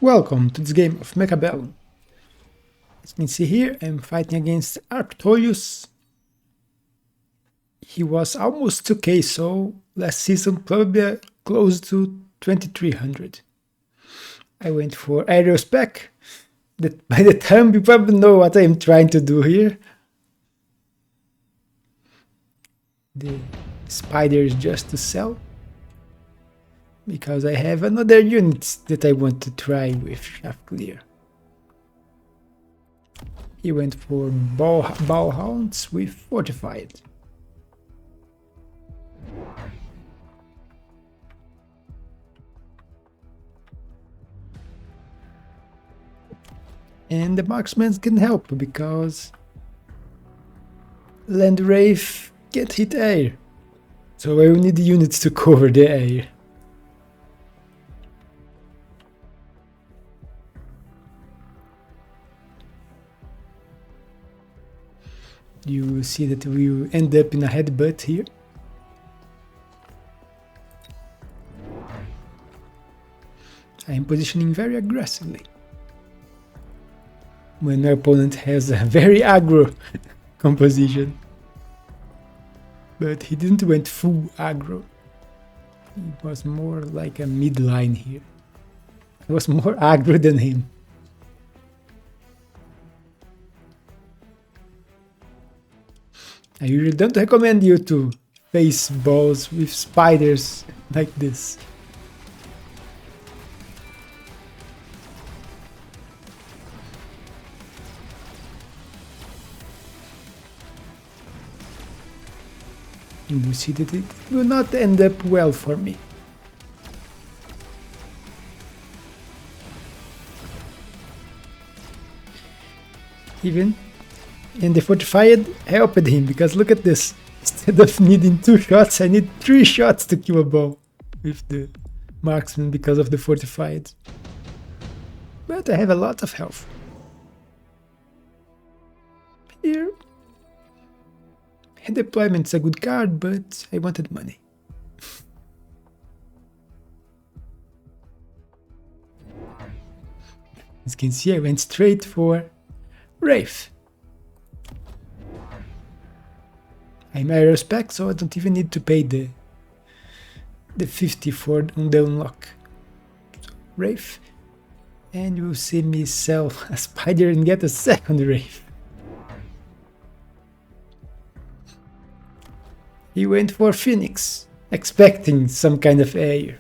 Welcome to this game of Mechabellum. As you can see here, I'm fighting against Arctorius. He was almost 2k, so last season probably close to 2300. I went for aerial spec. That by the time you probably know what I'm trying to do here. The spider is just to sell, because I have another unit that I want to try with Shaft Clear. He went for ball hounds with fortified. And the marksman can help because Landwraith can't hit air, so I will need units to cover the air. You will see that we will end up in a headbutt here. I am positioning very aggressively, when my opponent has a very aggro composition. But he didn't went full aggro. It was more like a midline here. I was more aggro than him. I really don't recommend you to face balls with spiders like this. You will see that it will not end up well for me. And the fortified helped him, because look at this. Instead of needing 2 shots, I need 3 shots to kill a ball with the marksman because of the fortified. But I have a lot of health. Here, deployment's a good card, but I wanted money. As you can see, I went straight for Wraith. I'm aerial spec, so I don't even need to pay the 50 for the unlock. So, Wraith, and you will see me sell a spider and get a second Wraith. He went for Phoenix, expecting some kind of air,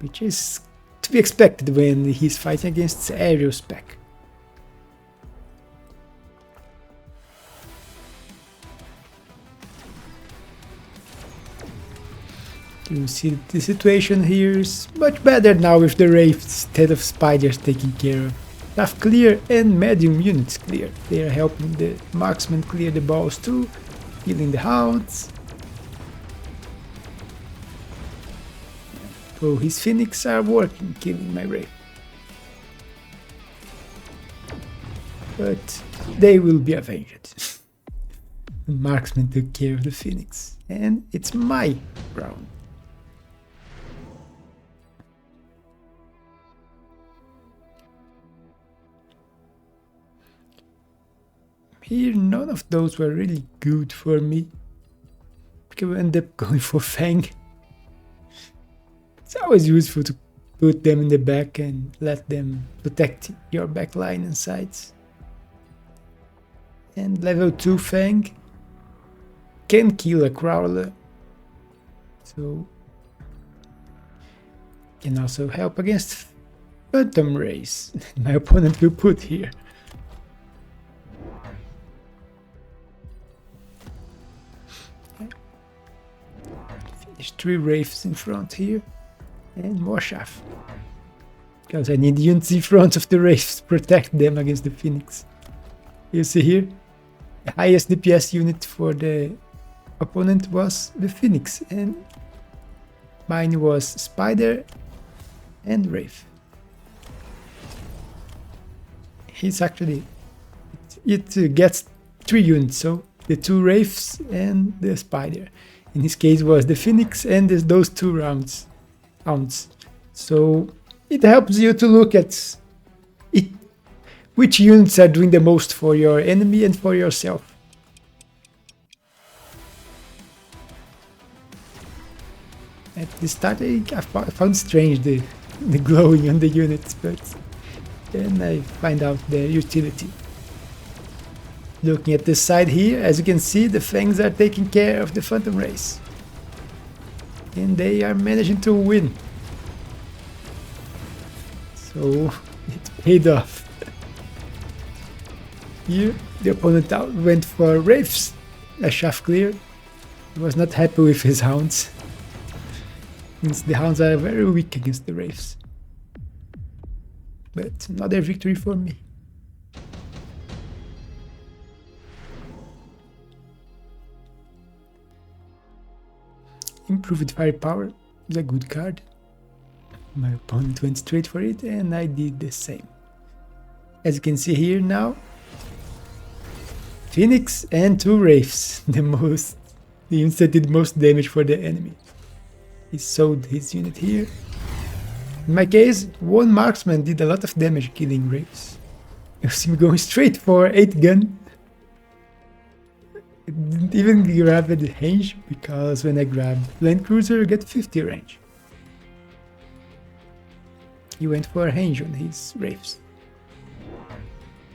which is to be expected when he's fighting against aerial spec. You see the situation here is much better now with the Wraith instead of spiders taking care of. Tough clear and medium units clear. They are helping the marksman clear the balls too, killing the hounds. So his Phoenix are working, killing my Wraith. But they will be avenged. The marksman took care of the Phoenix, and it's my round. Here, none of those were really good for me, because I ended up going for Fang. It's always useful to put them in the back and let them protect your back line and sides. And level 2 Fang can kill a crawler, so can also help against Phantom Rays. My opponent will put here. Finish 3 Wraiths in front here, and more Shaft, because I need units in front of the Wraiths to protect them against the Phoenix. You see here, the highest DPS unit for the opponent was the Phoenix, and mine was Spider and Wraith. He's actually, it gets 3 units, so the 2 Wraiths and the Spider. In his case was the Phoenix and those 2 hounds. So it helps you to look at which units are doing the most for your enemy and for yourself. At the start I found strange the glowing on the units, but then I find out their utility. Looking at this side here, as you can see, the Fangs are taking care of the Phantom Race. And they are managing to win. So it paid off. Here, the opponent went for Wraiths, a shaft clear. He was not happy with his Hounds, since the Hounds are very weak against the Wraiths. But another victory for me. Improved Firepower is a good card. My opponent went straight for it and I did the same. As you can see here now, Phoenix and 2 Wraiths, the units that did most damage for the enemy. He sold his unit here. In my case, 1 Marksman did a lot of damage killing Wraiths. You see me going straight for 8 gun. I didn't even grab the range, because when I grab Land Cruiser I get 50 range. He went for a range on his Wraiths.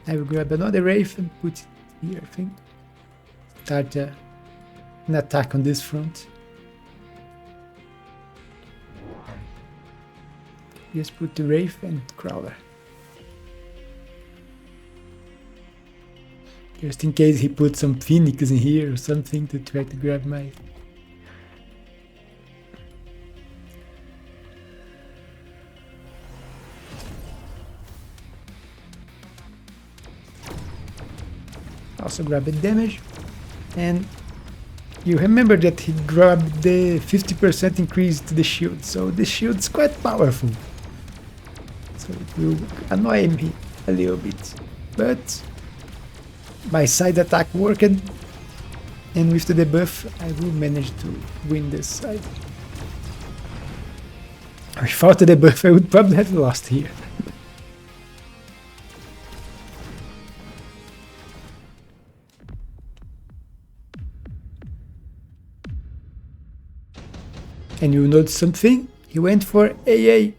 I will grab another Wraith and put it here, I think. Start an attack on this front. Just put the Wraith and Crawler. Just in case he put some Phoenix in here or something to try to grab my... Also grab the damage, and you remember that he grabbed the 50% increase to the shield, so the shield's quite powerful. So it will annoy me a little bit, but my side attack worked, and with the debuff I will manage to win this side. Without the debuff I would probably have lost here. And you notice something? He went for AA.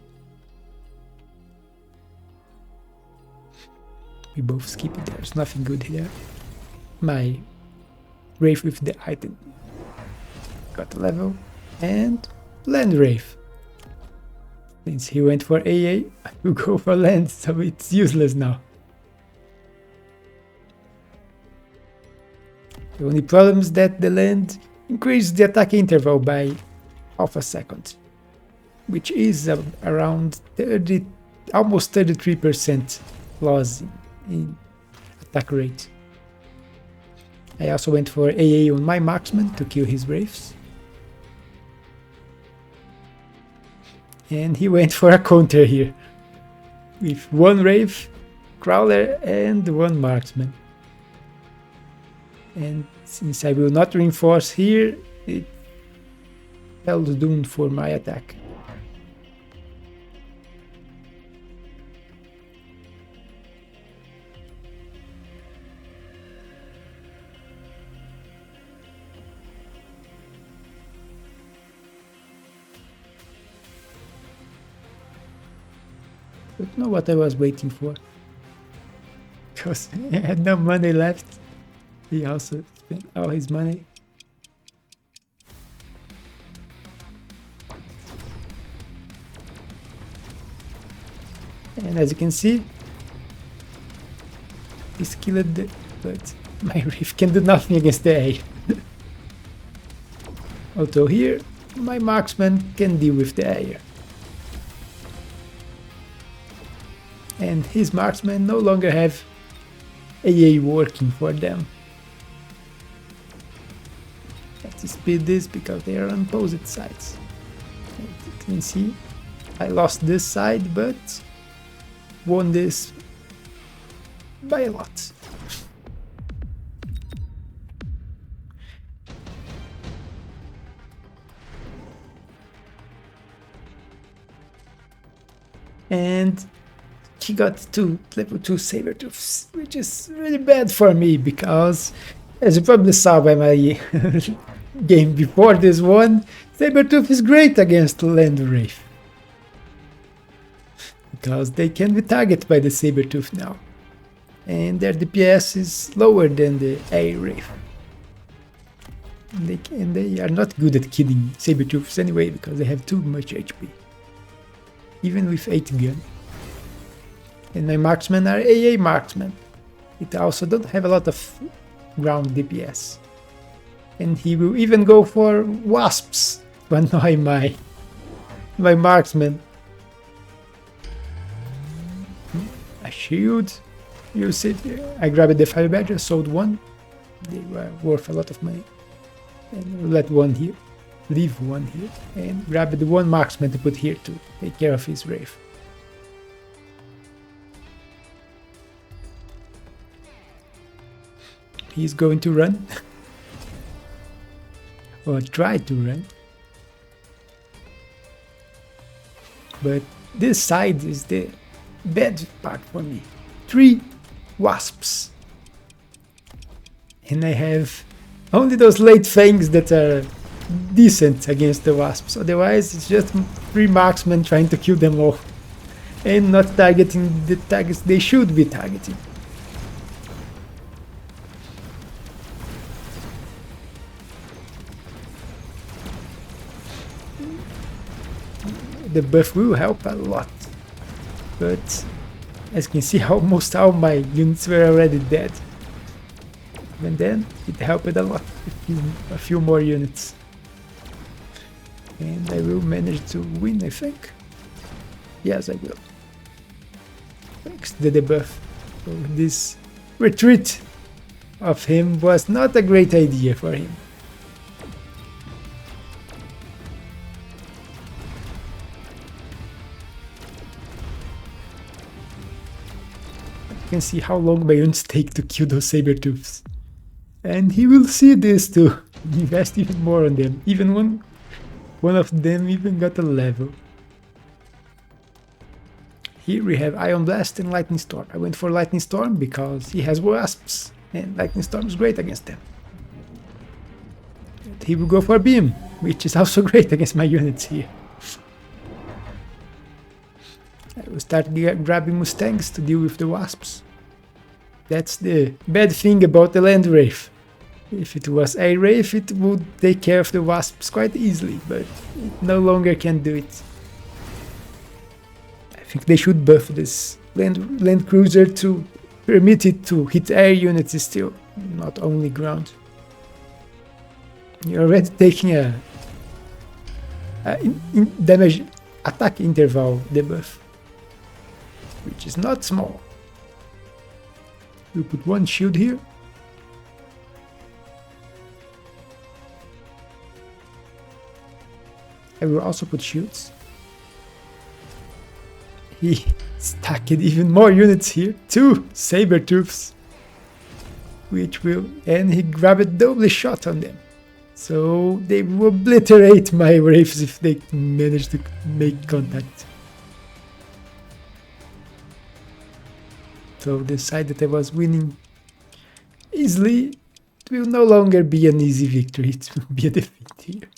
We both skip it, there's nothing good here. My Wraith with the item got a level, and Landwraith. Since he went for AA, I will go for land, so it's useless now. The only problem is that the land increased the attack interval by half a second, which is around 30, almost 33% loss in attack rate. I also went for AA on my Marksman to kill his Wraiths. And he went for a counter here, with 1 Wraith, Crawler and 1 Marksman. And since I will not reinforce here, it spells doomed for my attack. Don't know what I was waiting for, because I had no money left. He also spent all his money. And as you can see, he's killed the, but my Wraith can do nothing against the A. Although here, my Marksman can deal with the A. And his Marksmen no longer have AA working for them. Let's speed this because they are on opposite sides. And you can see, I lost this side, but won this by a lot. And he got 2 level 2 Sabertooths, which is really bad for me because, as you probably saw by my game before this one, Sabertooth is great against Landwraith. Because they can be targeted by the Sabertooth now. And their DPS is lower than the Wraith. They are not good at killing Sabertooths anyway because they have too much HP. Even with 8 gun. And my marksmen are AA marksmen. It also don't have a lot of ground DPS. And he will even go for wasps to annoy my marksman. A shield. You see, I grabbed the fire badger, sold 1. They were worth a lot of money. And let 1 here. Leave 1 here. And grab the 1 marksman to put here to take care of his wraith. He's going to run. Or try to run. But this side is the bad part for me. 3 wasps. And I have only those late fangs that are decent against the wasps. Otherwise, it's just 3 marksmen trying to kill them all. And not targeting the targets they should be targeting. The buff will help a lot. But as you can see, almost all my units were already dead. And then it helped a lot, a few more units. And I will manage to win, I think. Yes, I will. Thanks to the debuff. So this retreat of him was not a great idea for him. You can see how long my units take to kill those Sabertooths. And he will see this to invest even more on them. Even one of them even got a level. Here we have Ion Blast and Lightning Storm. I went for Lightning Storm because he has wasps. And Lightning Storm is great against them. And he will go for Beam, which is also great against my units here. I will start grabbing Mustangs to deal with the wasps. That's the bad thing about the Landwraith. If it was a Wraith, it would take care of the wasps quite easily, but it no longer can do it. I think they should buff this land cruiser to permit it to hit air units still, not only ground. You're already taking a damage attack interval debuff, which is not small. We'll put 1 shield here. I will also put shields. He stacked even more units here. 2 Sabertooths. Which will... and he grabbed a double shot on them. So they will obliterate my wraiths if they manage to make contact. So the side that I was winning easily, it will no longer be an easy victory, it will be a defeat here.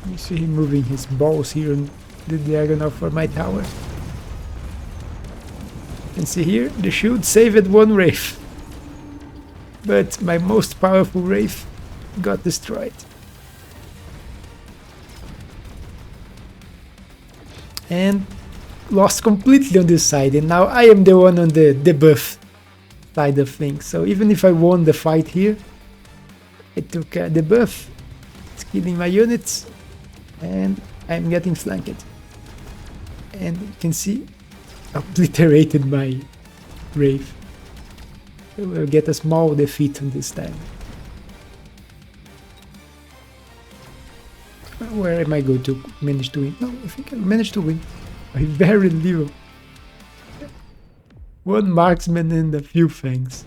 You see him moving his balls here on the diagonal for my tower. And see here, the shield saved 1 wraith. But my most powerful wraith got destroyed. And lost completely on this side, and now I am the one on the debuff side of things. So even if I won the fight here, I took a debuff, it's killing my units, and I'm getting flanked. And you can see, obliterated my wraith. So we'll get a small defeat on this time. Where am I going to manage to win? No, I think I managed to win. By very little. 1 marksman and a few fangs.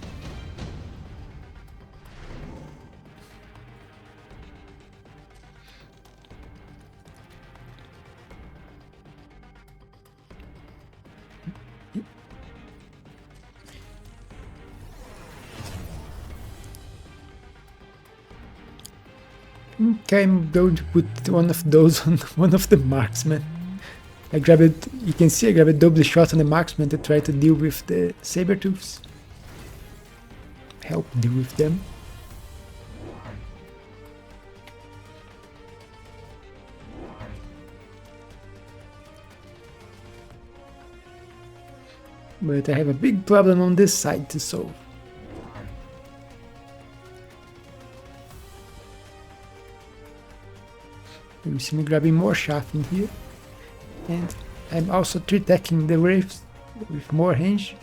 Okay, I'm going to put one of those on one of the marksmen. I grab it, you can see I grab a double shot on the marksman to try to deal with the saber-tooths. Help deal with them. But I have a big problem on this side to solve. You see me grabbing more shaft in here. And I'm also 3-tacking the wraiths with more range.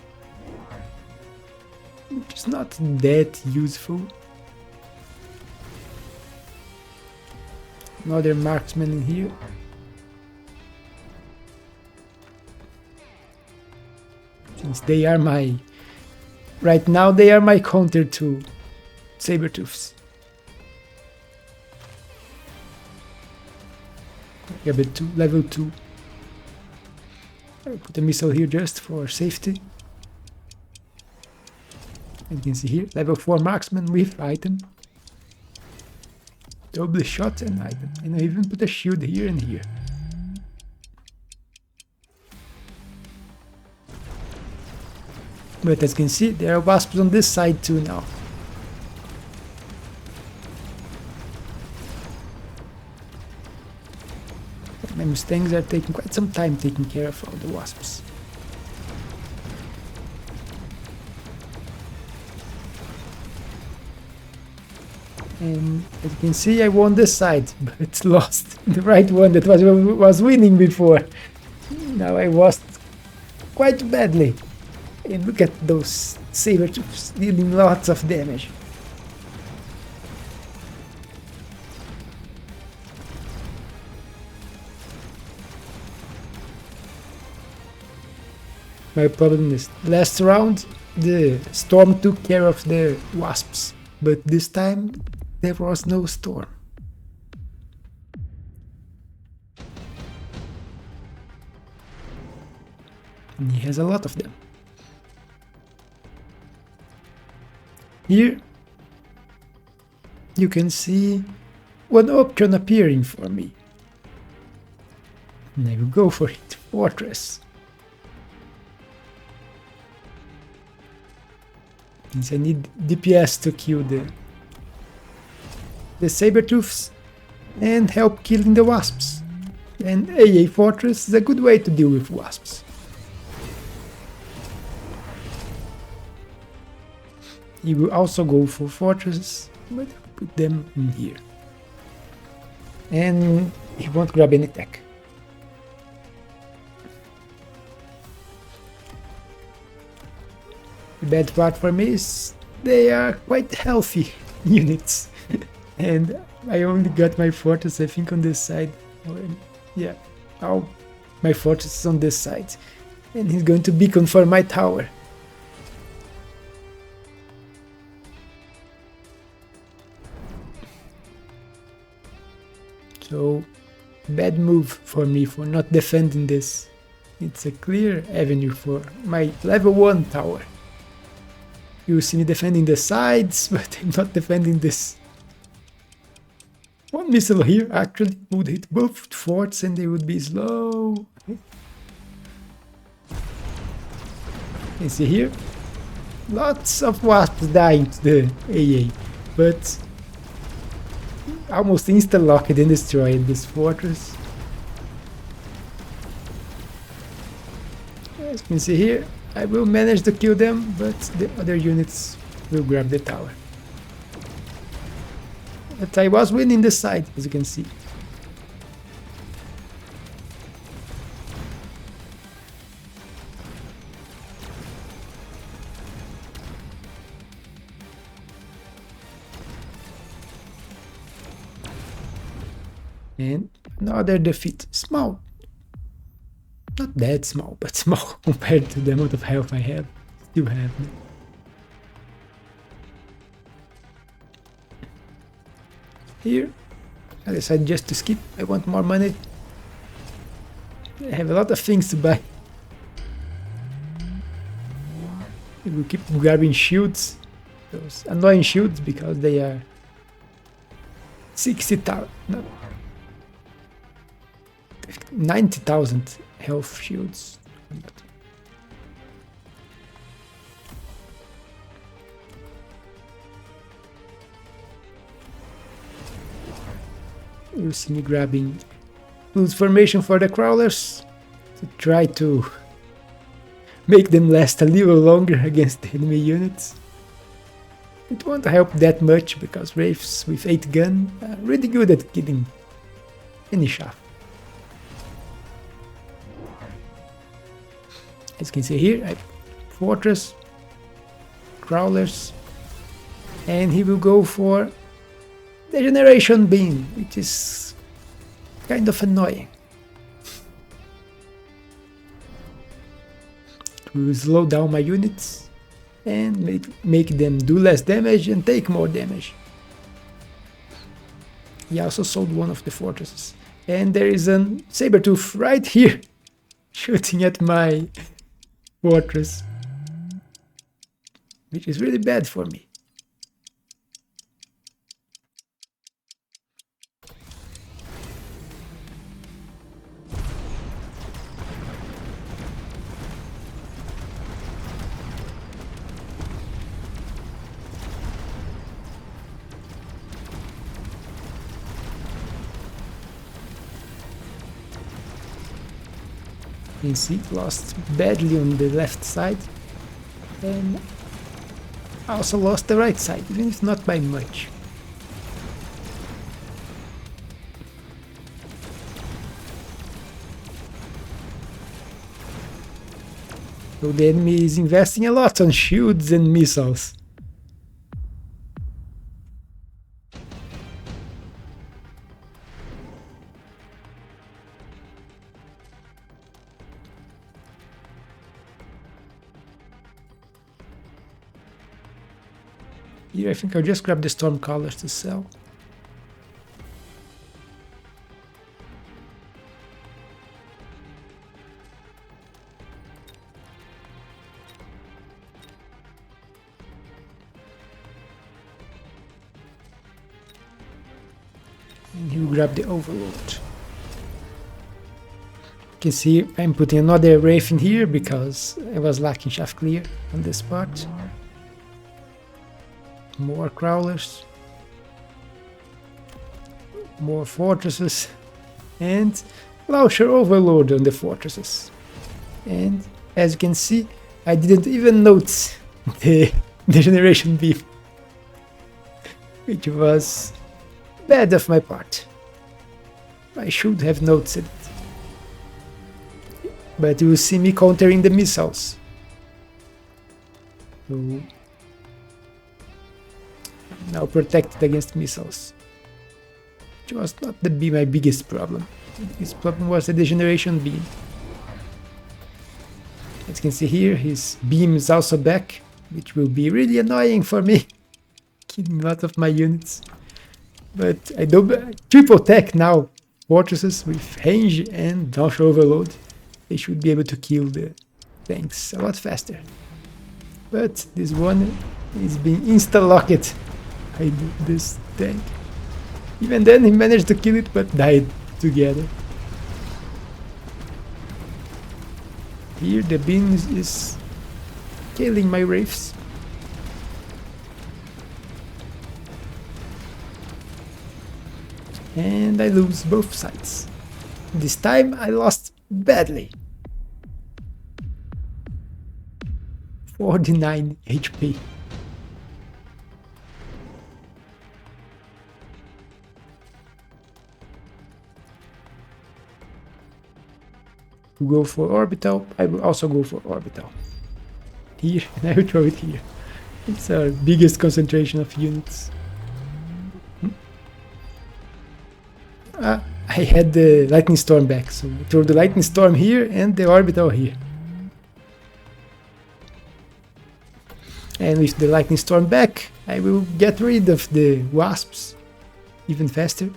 Which is not that useful. Another marksman in here. Since they are my... Right now they are my counter to saber-tooths. Grab it to level 2. I'll put a missile here just for safety. And you can see here, level 4 marksman with item. Double shot and item. And I even put a shield here and here. But as you can see, there are wasps on this side too now. My Mustangs are taking quite some time taking care of all the wasps. And as you can see, I won this side, but lost the right one that was winning before. Now I lost quite badly. And look at those saber-tooths dealing lots of damage. My problem is, last round the storm took care of the wasps, but this time there was no storm. And he has a lot of them. Here you can see one option appearing for me. And I will go for it. Fortress. Since I need DPS to kill the saber-tooths and help killing the wasps. And AA Fortress is a good way to deal with wasps. He will also go for fortresses, but put them in here. And he won't grab any tech. The bad part for me is they are quite healthy units. And I only got my fortress, I think, on this side. Yeah, all my fortress is on this side. And he's going to beacon for my tower. So, bad move for me for not defending this. It's a clear avenue for my level 1 tower. You see me defending the sides, but I'm not defending this. One missile here actually would hit both forts and they would be slow. You see here? Lots of wasps dying to the AA, but almost insta-locked and destroyed this fortress. As you can see here, I will manage to kill them, but the other units will grab the tower. But I was winning this side, as you can see. And another defeat. Small. Not that small, but small compared to the amount of health I have. Still have. Here, I decided just to skip. I want more money. I have a lot of things to buy. I will keep grabbing shields. Those annoying shields because they are 60,000, no, 90,000 health shields. You see me grabbing loose formation for the crawlers to try to make them last a little longer against the enemy units. It won't help that much because Wraiths with 8 gun are really good at killing any shaft. As you can see here, I have Fortress, Crawlers, and he will go for the Generation Beam, which is kind of annoying. It will slow down my units and make them do less damage and take more damage. He also sold one of the fortresses. And there is a Sabertooth right here, shooting at my fortress, which is really bad for me. You can see lost badly on the left side, and also lost the right side, even if not by much. So the enemy is investing a lot on shields and missiles. Here I think I'll just grab the storm colors to sell. And you grab the overload. You can see I'm putting another Wraith in here because I was lacking shaft clear on this part. More crawlers, more fortresses, and Launcher overload on the fortresses. And as you can see, I didn't even notice the Generation Beam, which was bad of my part. I should have noticed it. But you will see me countering the missiles. So now protected against missiles, which was not my biggest problem. The biggest problem was the Degeneration Beam. As you can see here, his beam is also back, which will be really annoying for me, killing a lot of my units. But I do triple tech now, fortresses with range and launch overload. They should be able to kill the tanks a lot faster. But this one is being insta-locked. I do this tank. Even then he managed to kill it, but died together. Here the beam is killing my Wraiths. And I lose both sides. This time I lost badly. 49 HP. To go for orbital, I will also go for orbital. Here, and I will throw it here. It's our biggest concentration of units. I had the lightning storm back, so I throw the lightning storm here and the orbital here. And with the lightning storm back, I will get rid of the wasps even faster.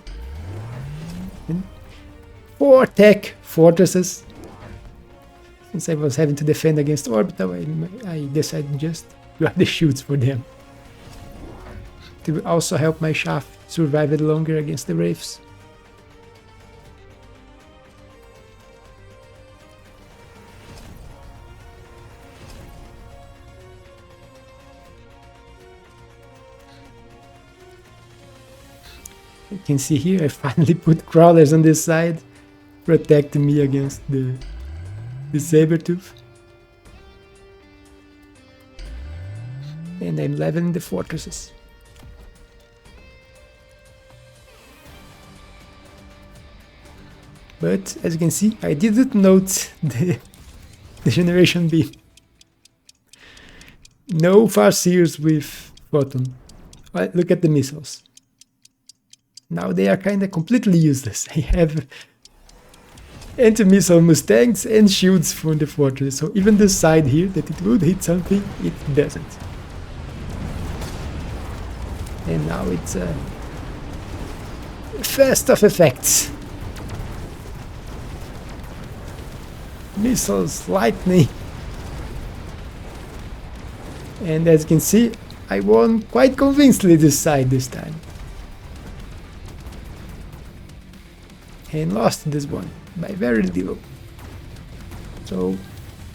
And 4 tech fortresses. Since I was having to defend against orbital, I decided just to grab the shields for them. to also help my shaft survive it longer against the wraiths. You can see here I finally put crawlers on this side, protecting me against the saber-tooth. And I'm leveling the fortresses. But as you can see, I didn't note the generation beam. No farseers with photon. Look at the missiles. Now they are kind of completely useless. I have anti-missile Mustangs and shields from the fortress, so even the side here that it would hit something, it doesn't. And now it's a fest of effects. Missiles, lightning. And as you can see, I won quite convincingly this side this time. And lost this one by very little. So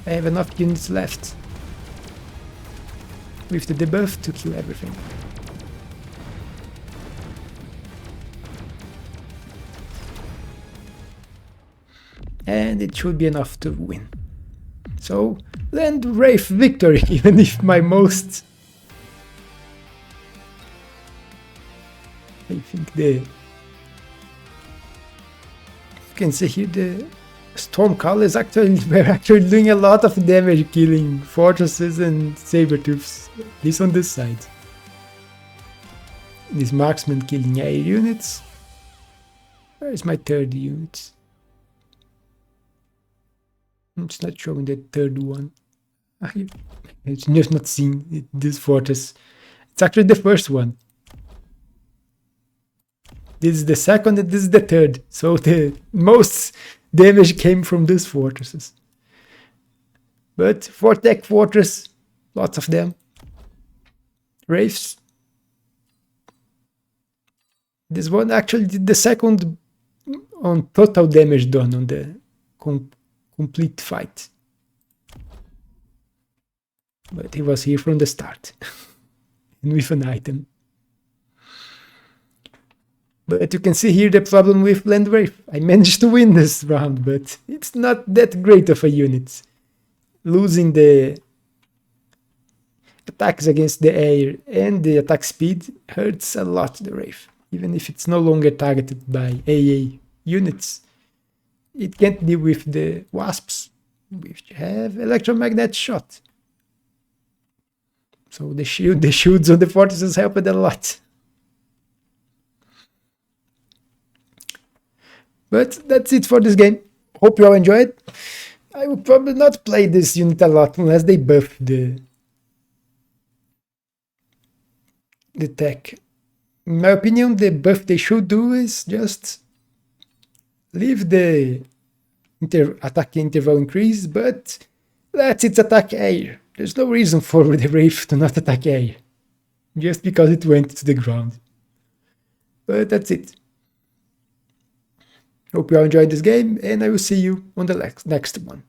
I have enough units left with the debuff to kill everything. And it should be enough to win. So Landwraith victory, even if my most... I think you can see here the Stormcallers were actually doing a lot of damage killing fortresses and saber-tooths, at least on this side. This marksman killing air units. Where is my third unit? It's not showing the third one. It's just not seeing this fortress. It's actually the first one. This is the second and this is the third. So the most damage came from these fortresses. But Vortec fortress, lots of them. Wraiths. This one actually did the second on total damage done on the complete fight. But he was here from the start. And with an item. But you can see here the problem with Landwraith. I managed to win this round, but it's not that great of a unit. Losing the attacks against the air and the attack speed hurts a lot the Wraith. Even if it's no longer targeted by AA units. It can't deal with the wasps, which have electromagnet shot. So the shields on the fortresses helped a lot. But that's it for this game. Hope you all enjoyed. I will probably not play this unit a lot unless they buff the tech. In my opinion, the buff they should do is just leave the attack interval increase, but let it attack air. There's no reason for the Wraith to not attack air, just because it went to the ground. But that's it. Hope you all enjoyed this game, and I will see you on the next one.